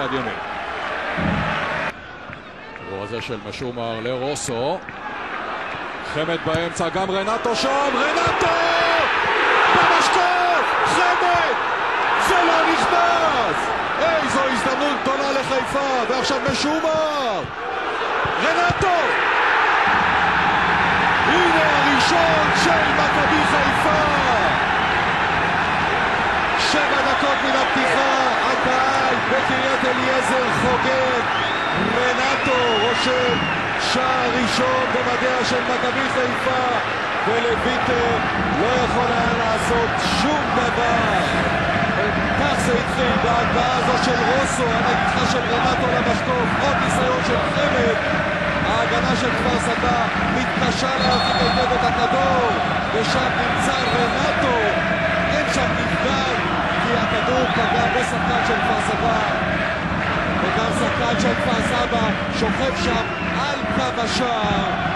צד ימין. כדור הזה של משומר לרוסו. חמד באמצע, גם רנטו שם, רנטו! במשקוף! חמד! זה לא נכנס! איזו הזדמנות גדולה לחיפה, ועכשיו משומר! רנטו! הנה הראשון של מכבי חיפה! 7 דקות מן הפתיחה, הקהל בקריית אליעזר חוגג. רנטו רושם שער ראשון במדיה של מכבי חיפה, ולויטר לא יכול היה לעשות שום דבר. כך זה התחיל בהגבהה הזו של רוסו, הנגיחה של רנטו למשקוף, עוד ניסיון של חמד. ההגנה של כפר סבא מתקשה להחזיק היטב את הכדור, ושם נמצא רנטו. אין שם נפגע, כי הכדור פגע בשחקן של כפר סבא, וגם שחקן של כפר סבא שוכב שם על קו השער.